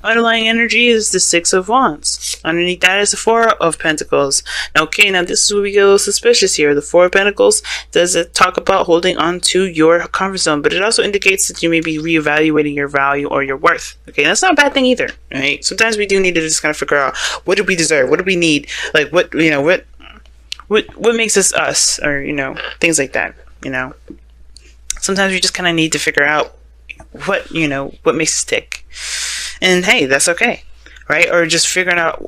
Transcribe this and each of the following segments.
underlying energy is the Six of Wands. Underneath that is the Four of Pentacles. Okay, now this is where we get a little suspicious here. The Four of Pentacles does talk about holding on to your comfort zone, but it also indicates that you may be reevaluating your value or your worth. Okay, that's not a bad thing either, right? Sometimes we do need to just kind of figure out, what do we deserve? What do we need? Like, what makes us, or, things like that, Sometimes we just kind of need to figure out what makes us tick. And hey, that's okay, right? Or just figuring out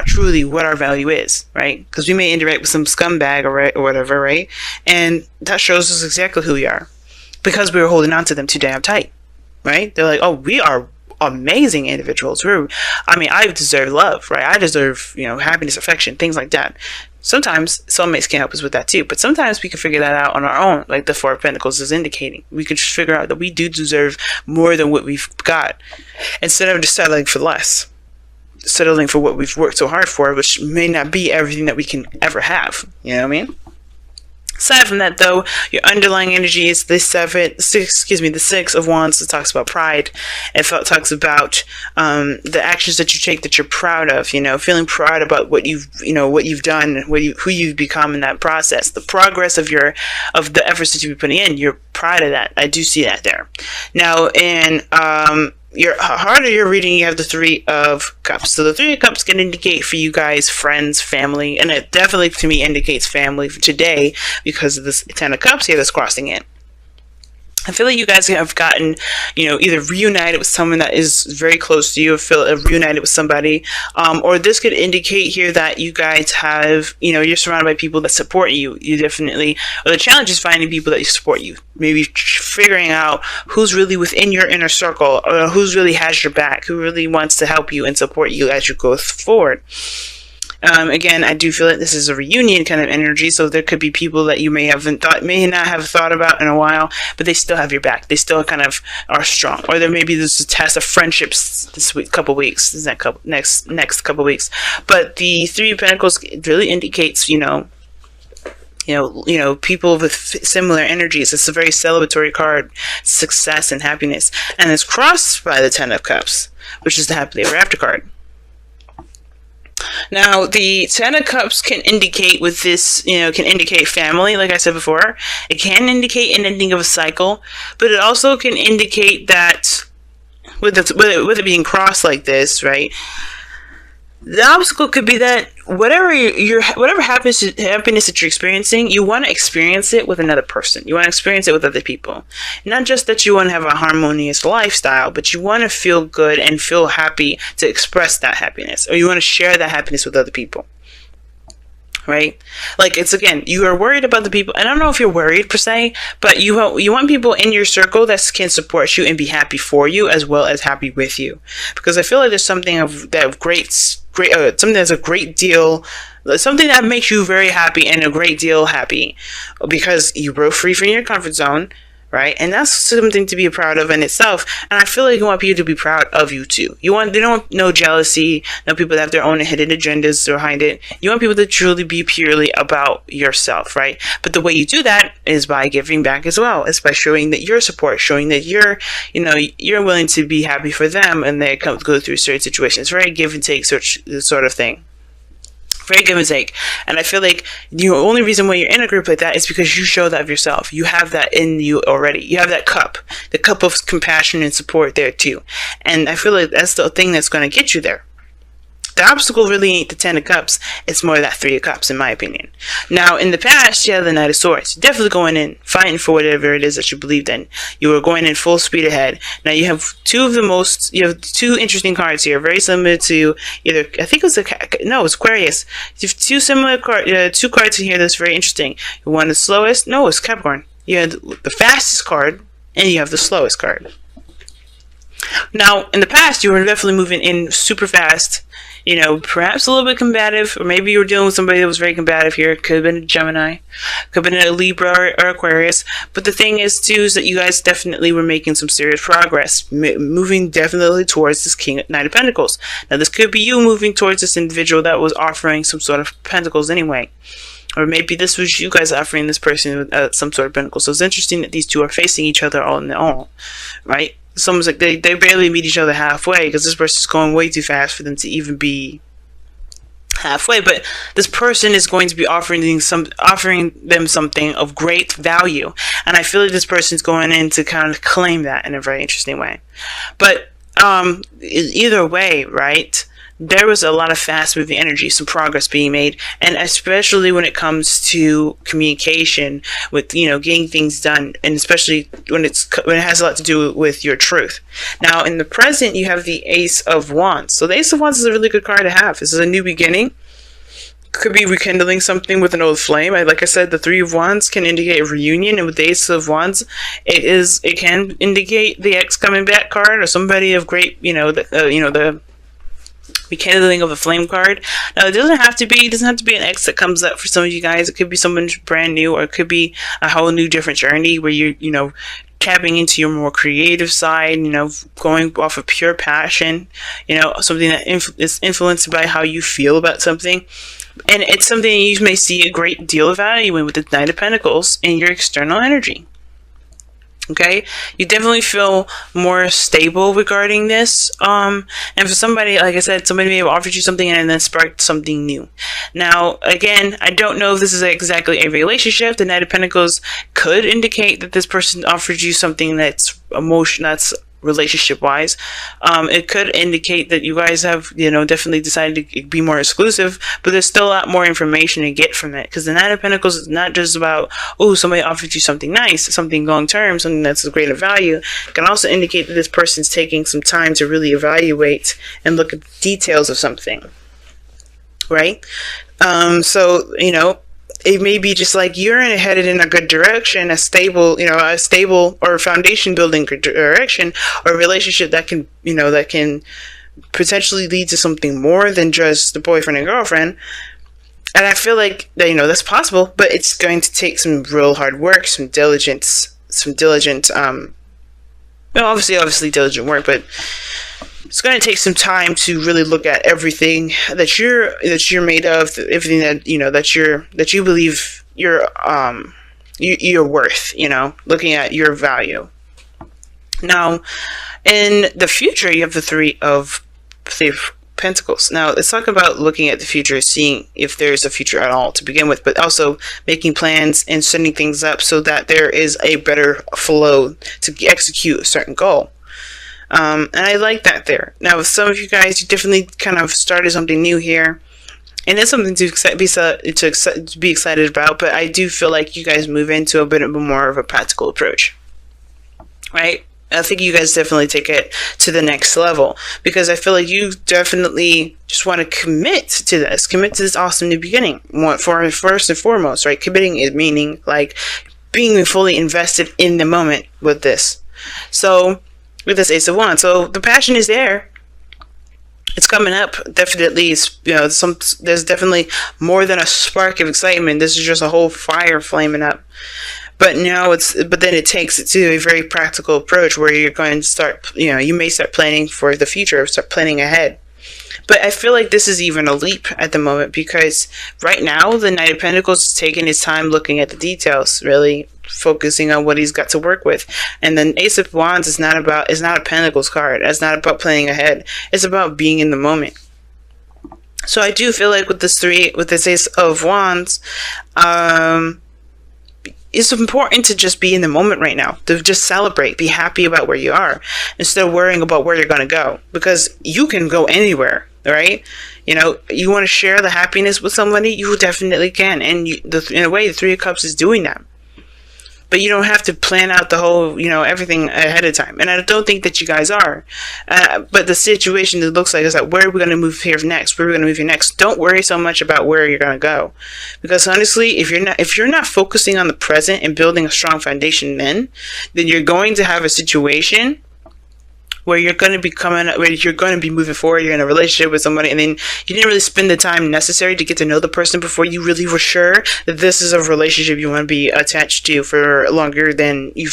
truly what our value is, right? Because we may interact with some scumbag or whatever, right? And that shows us exactly who we are, because we were holding on to them too damn tight, right? They're like, oh, we are amazing individuals. I deserve love, right? I deserve, happiness, affection, things like that. Sometimes soulmates can help us with that too, but sometimes we can figure that out on our own, like the Four of Pentacles is indicating. We can just figure out that we do deserve more than what we've got, instead of just settling for less, settling for what we've worked so hard for, which may not be everything that we can ever have. You know what I mean? Aside from that, though, your underlying energy is the Six of Wands. It talks about pride. It talks about the actions that you take that you're proud of. Feeling proud about what you've done, who you've become in that process. The progress of the efforts that you've been putting in. You're proud of that. I do see that there. Now, in your heart of your reading, you have the Three of Cups. So the Three of Cups can indicate for you guys friends, family, and it definitely to me indicates family for today, because of this Ten of Cups here that's crossing in. I feel like you guys have gotten, either reunited with someone that is very close to you, or feel reunited with somebody, or this could indicate here that you guys have, you're surrounded by people that support you. You definitely, or the challenge is finding people that support you. Maybe figuring out who's really within your inner circle, or who's really has your back, who really wants to help you and support you as you go forward. Again, I do feel that this is a reunion kind of energy, so there could be people that you may not have thought about in a while, but they still have your back. They still kind of are strong. Or there may be this test of friendships this next couple weeks. But the Three of Pentacles really indicates, people with similar energies. It's a very celebratory card, success and happiness, and it's crossed by the Ten of Cups, which is the happily ever after card. Now, the Ten of Cups can indicate with this, can indicate family, like I said before. It can indicate an ending of a cycle, but it also can indicate that with it being crossed like this, right? The obstacle could be that whatever happiness that you're experiencing, you want to experience it with another person. You want to experience it with other people. Not just that you want to have a harmonious lifestyle, but you want to feel good and feel happy to express that happiness, or you want to share that happiness with other people. Right? Like, it's, again, you are worried about the people. I don't know if you're worried per se, but you want people in your circle that can support you and be happy for you as well as happy with you. Because I feel like there's something something that's a great deal, something that makes you very happy and a great deal happy, because you broke free from your comfort zone, right? And that's something to be proud of in itself. And I feel like you want people to be proud of you too. They don't want no jealousy, no people that have their own hidden agendas behind it. You want people to truly be purely about yourself, right? But the way you do that is by giving back as well. It's by showing that your support, showing that you're willing to be happy for them, and they go through certain situations. Very give and take sort of thing. Very give and take. And I feel like the only reason why you're in a group like that is because you show that of yourself. You have that in you already. You have that cup, the cup of compassion and support there too. And I feel like that's the thing that's going to get you there. The obstacle really ain't the Ten of Cups. It's more that Three of Cups, in my opinion. Now, in the past, you have the Knight of Swords. You're definitely going in, fighting for whatever it is that you believed in. You were going in full speed ahead. Now, you have two interesting cards here, very similar to either, I think it was it's Aquarius. You have two cards in here that's very interesting. One the slowest, no, it's Capricorn. You have the fastest card, and you have the slowest card. Now, in the past, you were definitely moving in super fast, perhaps a little bit combative, or maybe you were dealing with somebody that was very combative here. It could have been a Gemini, could have been a Libra or Aquarius. But the thing is, too, is that you guys definitely were making some serious progress, moving definitely towards this Knight of Pentacles. Now, this could be you moving towards this individual that was offering some sort of pentacles anyway. Or maybe this was you guys offering this person some sort of pentacle. So it's interesting that these two are facing each other all in all, right? It's almost like they barely meet each other halfway, because this person's going way too fast for them to even be halfway. But this person is going to be offering them something of great value, and I feel like this person's going in to kind of claim that in a very interesting way. But either way, right, there was a lot of fast moving energy, some progress being made, and especially when it comes to communication with, you know, getting things done, and especially when it has a lot to do with your truth. Now in the present, you have the Ace of Wands. So the Ace of Wands is a really good card to have. This is a new beginning. Could be rekindling something with an old flame. Like I said, the Three of Wands can indicate a reunion, and with the Ace of Wands, it can indicate the ex coming back card, or somebody of great, the rekindling of a flame card. Now, it doesn't have to be an ex that comes up for some of you guys. It could be someone brand new, or it could be a whole new different journey where you're tapping into your more creative side, going off of pure passion, something that is influenced by how you feel about something. And it's something you may see a great deal of value in with the Knight of Pentacles in your external energy. Okay, you definitely feel more stable regarding this. And for somebody, like I said, somebody may have offered you something and then sparked something new. Now, again, I don't know if this is exactly a relationship. The Knight of Pentacles could indicate that this person offered you something that's relationship-wise. It could indicate that you guys have, definitely decided to be more exclusive, but there's still a lot more information to get from it, because the Knight of Pentacles is not just about, oh, somebody offered you something nice, something long-term, something that's of greater value. It can also indicate that this person's taking some time to really evaluate and look at the details of something, right? It may be just like you're headed in a good direction, a stable or foundation building direction, or a relationship that can potentially lead to something more than just the boyfriend and girlfriend. And I feel like that's possible, but it's going to take some real hard work, some diligent, obviously diligent work, but it's going to take some time to really look at everything that you're made of, everything that you believe you're worth, looking at your value. Now, in the future, you have the Three of Pentacles. Now, let's talk about looking at the future, seeing if there's a future at all to begin with, but also making plans and setting things up so that there is a better flow to execute a certain goal. And I like that there. Now, with some of you guys, you definitely kind of started something new here, and it's something to be excited about. But I do feel like you guys move into a bit more of a practical approach, right? I think you guys definitely take it to the next level, because I feel like you definitely just want to commit to this awesome new beginning. First and foremost, right? Committing is meaning like being fully invested in the moment with this. So, with this Ace of Wands, so the passion is there. It's coming up. Definitely, there's definitely more than a spark of excitement. This is just a whole fire flaming up. But then it takes it to a very practical approach where you're going to start. You may start planning for the future, start planning ahead. But I feel like this is even a leap at the moment, because right now the Knight of Pentacles is taking his time looking at the details, really focusing on what he's got to work with. And then Ace of Wands is not a Pentacles card. It's not about planning ahead. It's about being in the moment. So I do feel like with this Ace of Wands, it's important to just be in the moment right now, to just celebrate, be happy about where you are, instead of worrying about where you're going to go, because you can go anywhere, right? You want to share the happiness with somebody, you definitely can, and in a way, the Three of Cups is doing that. But you don't have to plan out the whole, everything ahead of time. And I don't think that you guys are. But the situation, it looks like, is that where are we going to move here next? Where are we going to move here next? Don't worry so much about where you're going to go. Because honestly, if you're not focusing on the present and building a strong foundation then you're going to have a situation where you're going to be moving forward, you're in a relationship with somebody, and then you didn't really spend the time necessary to get to know the person before you really were sure that this is a relationship you want to be attached to for longer than you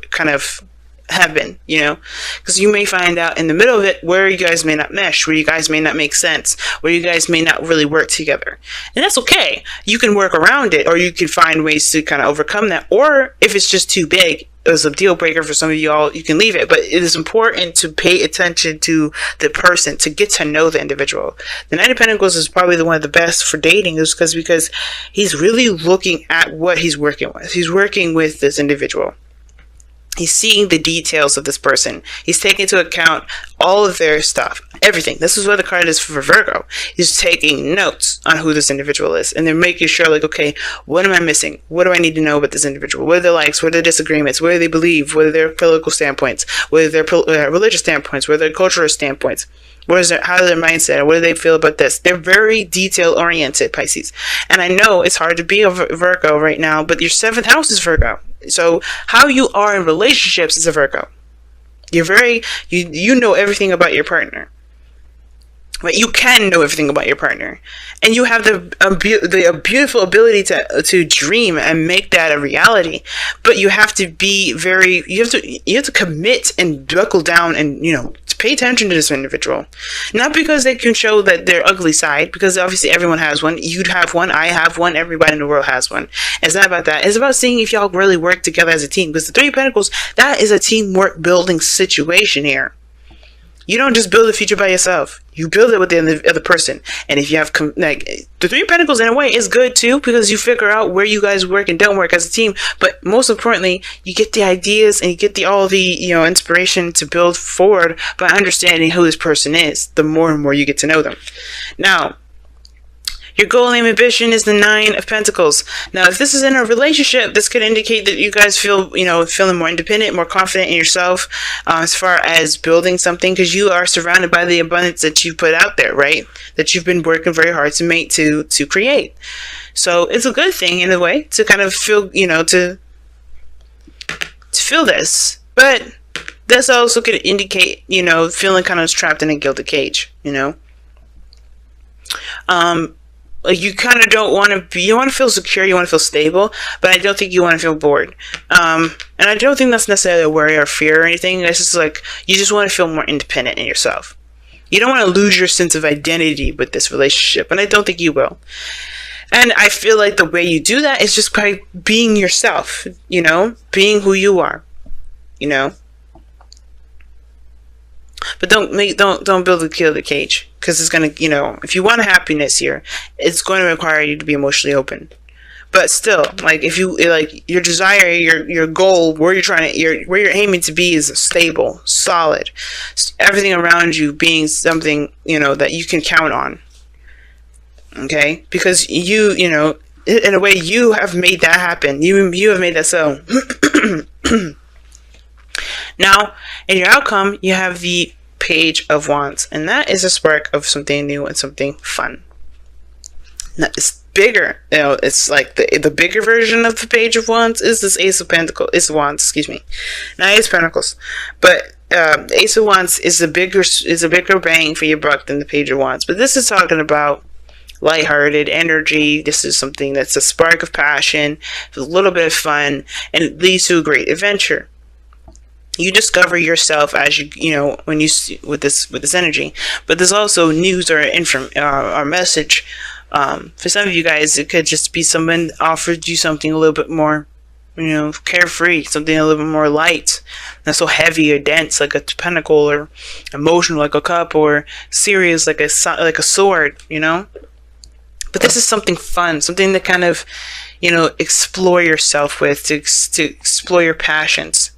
kind of have been, because you may find out in the middle of it where you guys may not mesh, where you guys may not make sense, where you guys may not really work together. And that's okay. You can work around it, or you can find ways to kind of overcome that. Or if it's just too big, a deal breaker for some of y'all, you can leave it. But it is important to pay attention to the person, to get to know the individual. The Knight of Pentacles is probably one of the best for dating, is because he's really looking at what he's working with. He's working with this individual. He's seeing the details of this person. He's taking into account all of their stuff, everything. This is what the card is for Virgo. He's taking notes on who this individual is, and they're making sure, like, okay, what am I missing? What do I need to know about this individual? What are their likes? What are their disagreements? What do they believe? What are their political standpoints? What are their religious standpoints? What are their cultural standpoints? What is how their mindset? What do they feel about this? They're very detail oriented, Pisces. And I know it's hard to be a Virgo right now, but your 7th house is Virgo. So how you are in relationships is a Virgo. You're very, you know everything about your partner. But you can know everything about your partner, and you have the beautiful ability to dream and make that a reality. But you have to be very, you have to commit and buckle down and, you know, to pay attention to this individual. Not because they can show that their ugly side, because obviously everyone has one. You'd have one, I have one, everybody in the world has one. It's not about that. It's about seeing if y'all really work together as a team. Because the 3 of Pentacles, that is a teamwork building situation here. You don't just build a future by yourself. You build it with the other person. And if you have, like, the 3 of Pentacles in a way is good too, because you figure out where you guys work and don't work as a team. But most importantly, you get the ideas and you get all the, you know, inspiration to build forward by understanding who this person is. The more and more you get to know them. Now, your goal and ambition is the 9 of Pentacles. Now, if this is in a relationship, this could indicate that you guys feel, you know, feeling more independent, more confident in yourself as far as building something, because you are surrounded by the abundance that you put out there, right? That you've been working very hard to make, to create. So it's a good thing in a way to kind of feel, you know, to feel this. But this also could indicate, you know, feeling kind of trapped in a gilded cage, you know? Like, you kind of don't want to be, you want to feel secure, you want to feel stable, but I don't think you want to feel bored. And I don't think that's necessarily a worry or fear or anything. It's just like, you just want to feel more independent in yourself. You don't want to lose your sense of identity with this relationship, and I don't think you will. And I feel like the way you do that is just by being yourself, you know, being who you are, you know. But don't build a gilded cage, because it's gonna, you know, if you want happiness here, it's going to require you to be emotionally open. But still, like, if you, like, your desire, your goal, where you're aiming to be is stable, solid, everything around you being something, you know, that you can count on. Okay, because you know, in a way, you have made that happen. You have made that so. Now, in your outcome, you have the Page of Wands, and that is a spark of something new and something fun. Now, it's bigger, you know. It's like the bigger version of the Page of Wands is this Ace of Pentacles, Ace of Wands, excuse me, not Ace of Pentacles, but Ace of Wands is a bigger bang for your buck than the Page of Wands. But this is talking about lighthearted energy. This is something that's a spark of passion, a little bit of fun, and it leads to a great adventure. You discover yourself as you know, when you with this energy. But there's also news or message. For some of you guys, it could just be someone offered you something a little bit more, you know, carefree, something a little bit more light, not so heavy or dense like a pentacle, or emotional like a cup, or serious like a sword, you know. But this is something fun, something to kind of, you know, explore yourself with, to explore your passions.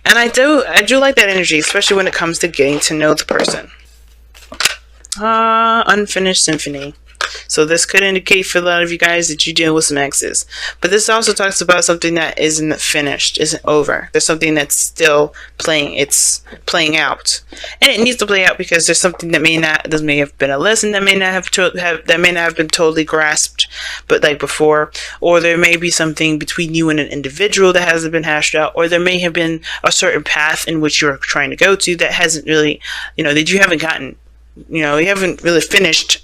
And I do like that energy, especially when it comes to getting to know the person. Unfinished symphony. So this could indicate for a lot of you guys that you deal with some exes. But this also talks about something that isn't finished, isn't over. There's something that's still playing. It's playing out, and it needs to play out because there's something that may have been a lesson that may not have been totally grasped, but like before, or there may be something between you and an individual that hasn't been hashed out, or there may have been a certain path in which you're trying to go to that hasn't really, you know, that you haven't gotten, you know, you haven't really finished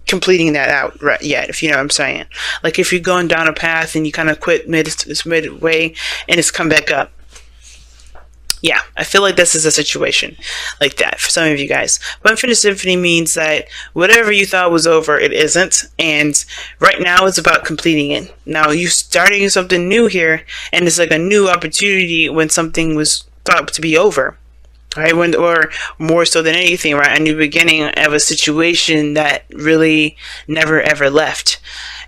completing that out right yet, if you know what I'm saying. Like if you're going down a path and you kind of quit midway and it's come back up. Yeah, I feel like this is a situation like that for some of you guys. But Unfinished Symphony means that whatever you thought was over, it isn't. And right now it's about completing it. Now you're starting something new here, and it's like a new opportunity when something was thought to be over. Right? Or more so than anything, right? A new beginning of a situation that really never ever left.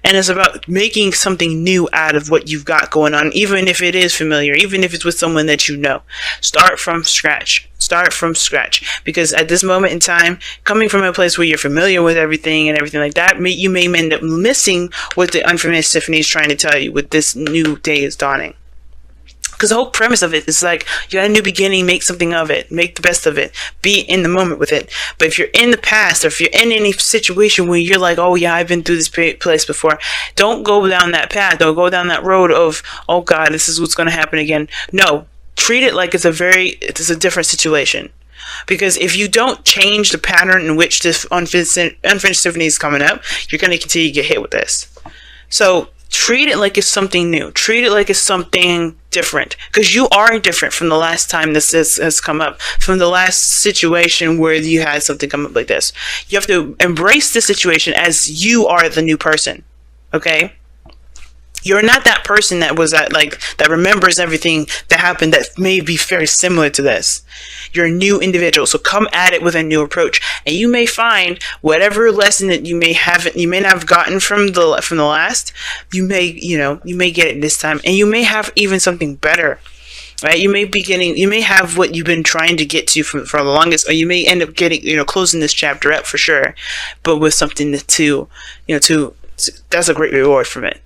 And it's about making something new out of what you've got going on, even if it is familiar, even if it's with someone that you know. Start from scratch. Start from scratch. Because at this moment in time, coming from a place where you're familiar with everything and everything like that, you may end up missing what the Unfinished Symphony is trying to tell you with this new day is dawning. Because the whole premise of it is like, you got a new beginning, make something of it, make the best of it, be in the moment with it. But if you're in the past, or if you're in any situation where you're like, oh yeah, I've been through this place before, don't go down that path. Don't go down that road of, oh God, this is what's going to happen again. No, treat it like it's a different situation. Because if you don't change the pattern in which this Unfinished Symphony is coming up, you're going to continue to get hit with this. So treat it like it's something new. Treat it like it's something different. Because you are different from the last time this has come up. From the last situation where you had something come up like this. You have to embrace the situation as you are the new person. Okay? You're not that person that was that remembers everything that happened that may be very similar to this. You're a new individual, so come at it with a new approach, and you may find whatever lesson that you may not have gotten from the last. You may get it this time, and you may have even something better. Right? You may have what you've been trying to get to for the longest, or you may end up getting, closing this chapter up for sure, but with something that's a great reward from it.